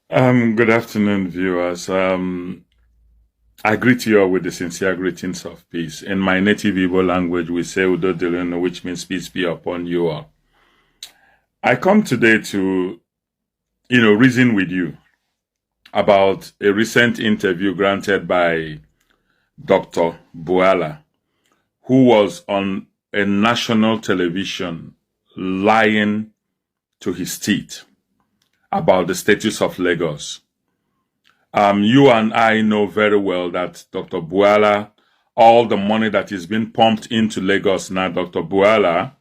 Good afternoon, viewers. I greet you all with the sincere greetings of peace. In my native Igbo language, we say Udo Dirino, which means peace be upon you all. I come today to, reason with you about a recent interview granted by Dr. Bala, who was on a national television lying to his teeth about the status of Lagos. You and I know very well that Dr. Bala, all the money that is being pumped into Lagos now, Dr. Bala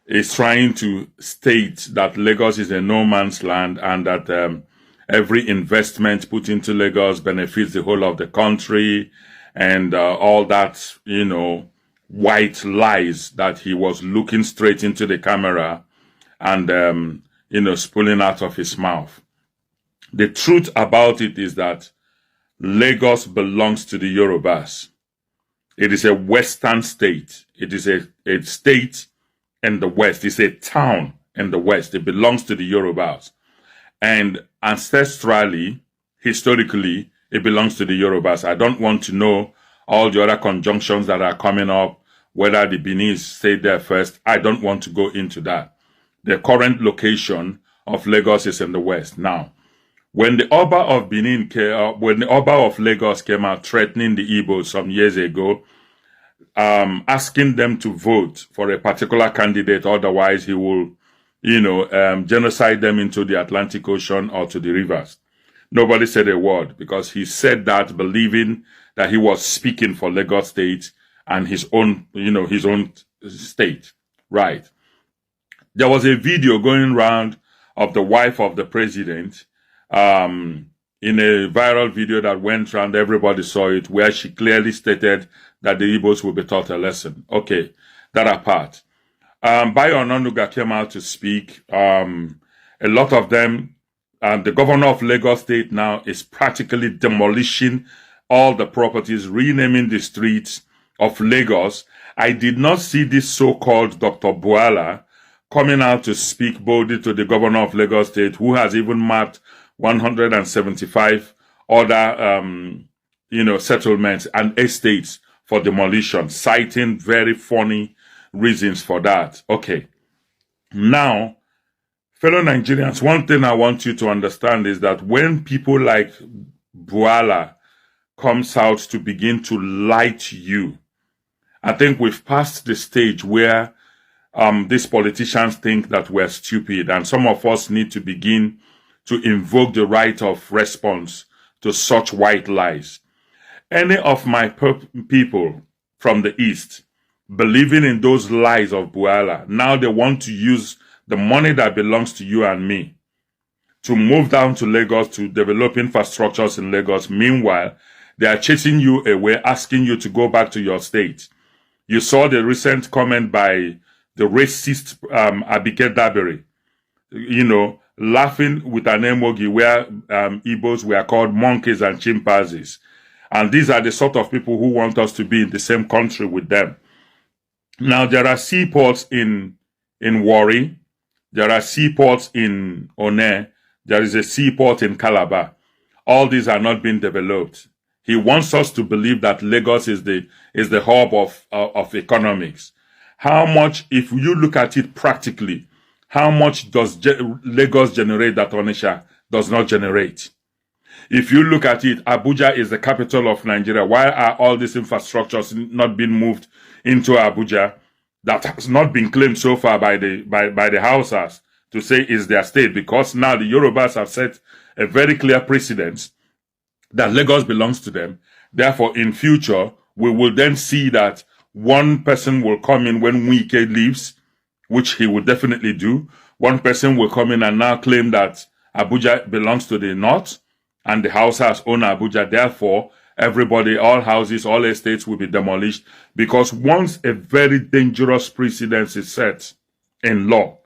is trying to state that Lagos is a no man's land and that every investment put into Lagos benefits the whole of the country and all that, white lies that he was looking straight into the camera and, spilling out of his mouth. The truth about it is that Lagos belongs to the Yorubas. It is a western state. It is a state in the west. It's a town in the west. It belongs to the Yorubas. And ancestrally, historically, it belongs to the Yorubas. I don't want to know all the other conjunctions that are coming up, whether the Benin stayed there first. I don't want to go into that. The current location of Lagos is in the west. Now, when the Oba of Benin when the Oba of Lagos came out threatening the Igbo some years ago, asking them to vote for a particular candidate, otherwise he will, genocide them into the Atlantic Ocean or to the rivers. Nobody said a word because he said that believing that he was speaking for Lagos State and his own state. Right. There was a video going around of the wife of the president, in a viral video that went around, everybody saw it, where she clearly stated that the Igbos will be taught a lesson. Okay, that apart. Bayo Ononuga came out to speak. A lot of them, the governor of Lagos State now is practically demolishing all the properties, renaming the streets of Lagos. I did not see this so-called Dr. Bala coming out to speak boldly to the governor of Lagos State, who has even mapped 175 other, settlements and estates for demolition, citing very funny reasons for that. Okay. Now, fellow Nigerians, one thing I want you to understand is that when people like Bala comes out to begin to lie to you, I think we've passed the stage where these politicians think that we're stupid, and some of us need to begin to invoke the right of response to such white lies. Any of my people from the East believing in those lies of Bala, now they want to use the money that belongs to you and me to move down to Lagos to develop infrastructures in Lagos. Meanwhile, they are chasing you away, asking you to go back to your state. You saw the recent comment by the racist Abike Dabiri, laughing with an emoji where Igbos were called monkeys and chimpanzees. And these are the sort of people who want us to be in the same country with them. Now, there are seaports in Warri. There are seaports in One. There is a seaport in Calabar. All these are not being developed. He wants us to believe that Lagos is the hub of economics. How much, if you look at it practically, how much does Lagos generate that Onitsha does not generate? If you look at it, Abuja is the capital of Nigeria. Why are all these infrastructures not being moved into Abuja? That has not been claimed so far by the Hausas to say is their state, because now the Yorubas have set a very clear precedent that Lagos belongs to them. Therefore, in future, we will then see that one person will come in when Wike leaves, which he will definitely do. One person will come in and now claim that Abuja belongs to the north and the Hausas own Abuja. Therefore, everybody, all houses, all estates will be demolished, because once a very dangerous precedent is set in law,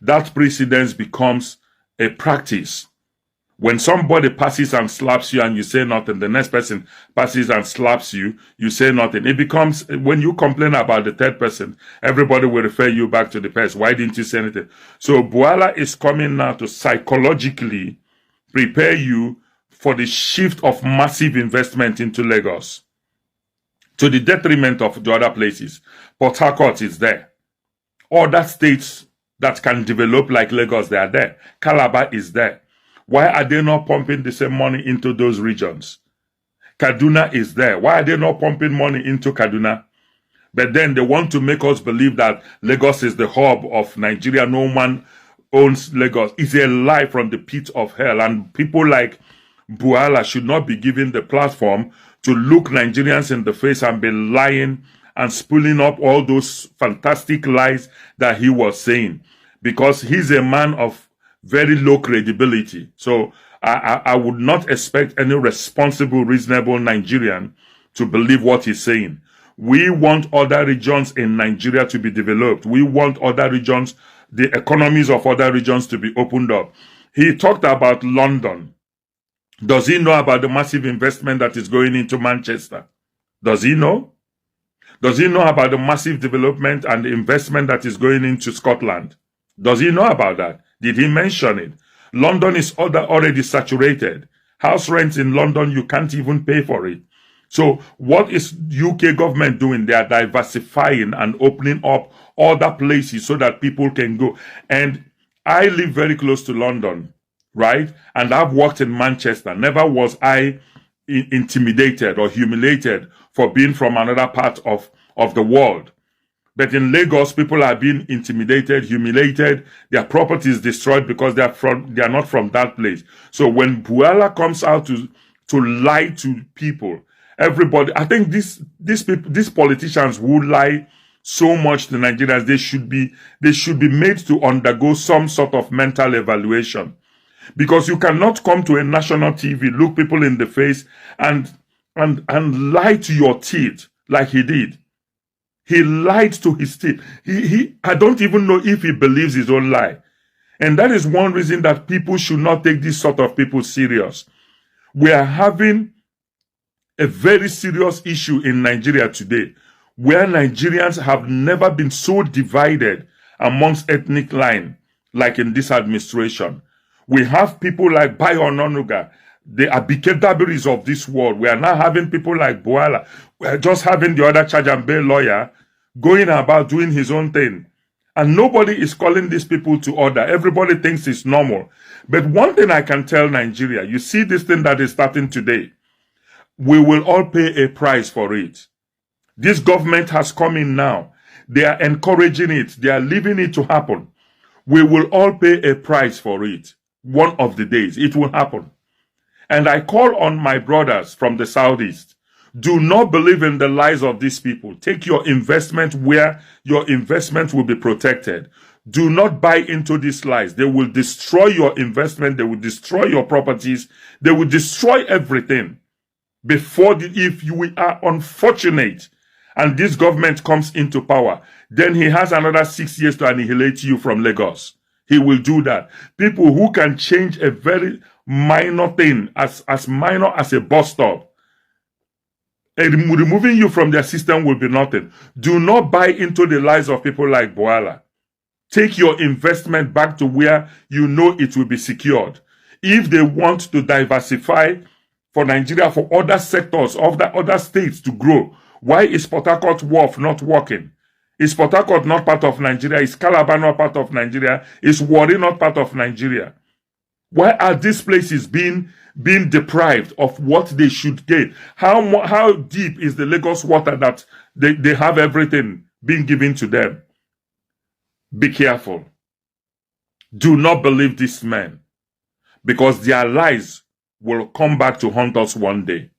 that precedence becomes a practice. When somebody passes and slaps you and you say nothing, the next person passes and slaps you, you say nothing. It becomes, when you complain about the third person, everybody will refer you back to the first. Why didn't you say anything? So Bala is coming now to psychologically prepare you for the shift of massive investment into Lagos, to the detriment of the other places. Port Harcourt is there. Other states that can develop like Lagos, they are there. Calabar is there. Why are they not pumping the same money into those regions? Kaduna is there. Why are they not pumping money into Kaduna? But then they want to make us believe that Lagos is the hub of Nigeria. No one owns Lagos. It's a lie from the pit of hell. And people like Bala should not be given the platform to look Nigerians in the face and be lying and spooling up all those fantastic lies that he was saying. Because he's a man of very low credibility. So I would not expect any responsible, reasonable Nigerian to believe what he's saying. We want other regions in Nigeria to be developed. We want other regions, the economies of other regions to be opened up. He talked about London. Does he know about the massive investment that is going into Manchester? Does he know? Does he know about the massive development and the investment that is going into Scotland? Does he know about that? Did he mention it? London is already saturated. House rents in London, you can't even pay for it. So what is UK government doing? They are diversifying and opening up other places so that people can go. And I live very close to London, right? And I've worked in Manchester. Never was I intimidated or humiliated for being from another part of the world. But in Lagos, people are being intimidated, humiliated, their property is destroyed because they are not from that place. So when Bala comes out to lie to people, everybody, I think these politicians who lie so much to Nigerians, they should be made to undergo some sort of mental evaluation. Because you cannot come to a national TV, look people in the face and lie to your teeth like he did. He lied to his teeth. I don't even know if he believes his own lie. And that is one reason that people should not take this sort of people serious. We are having a very serious issue in Nigeria today, where Nigerians have never been so divided amongst ethnic line like in this administration. We have people like Bayo Ononuga, the Abiketabiris of this world. We are now having people like Bala. We are just having the other charge and bail lawyer going about doing his own thing. And nobody is calling these people to order. Everybody thinks it's normal. But one thing I can tell Nigeria, you see this thing that is starting today, we will all pay a price for it. This government has come in now. They are encouraging it. They are leaving it to happen. We will all pay a price for it. One of the days, it will happen. And I call on my brothers from the Southeast, do not believe in the lies of these people. Take your investment where your investment will be protected. Do not buy into these lies. They will destroy your investment. They will destroy your properties. They will destroy everything. If you are unfortunate and this government comes into power, then he has another 6 years to annihilate you from Lagos. He will do that. People who can change a very minor thing, as minor as a bus stop, and removing you from their system will be nothing. Do not buy into the lies of people like Bala. Take your investment back to where you know it will be secured. If they want to diversify for Nigeria, for other sectors of the other states to grow, why is Port Harcourt Wharf not working? Is Port Harcourt not part of Nigeria? Is Calabar not part of Nigeria? Is Warri not part of Nigeria? Why are these places being deprived of what they should get? How deep is the Lagos water that they have everything being given to them? Be careful. Do not believe these men, because their lies will come back to haunt us one day.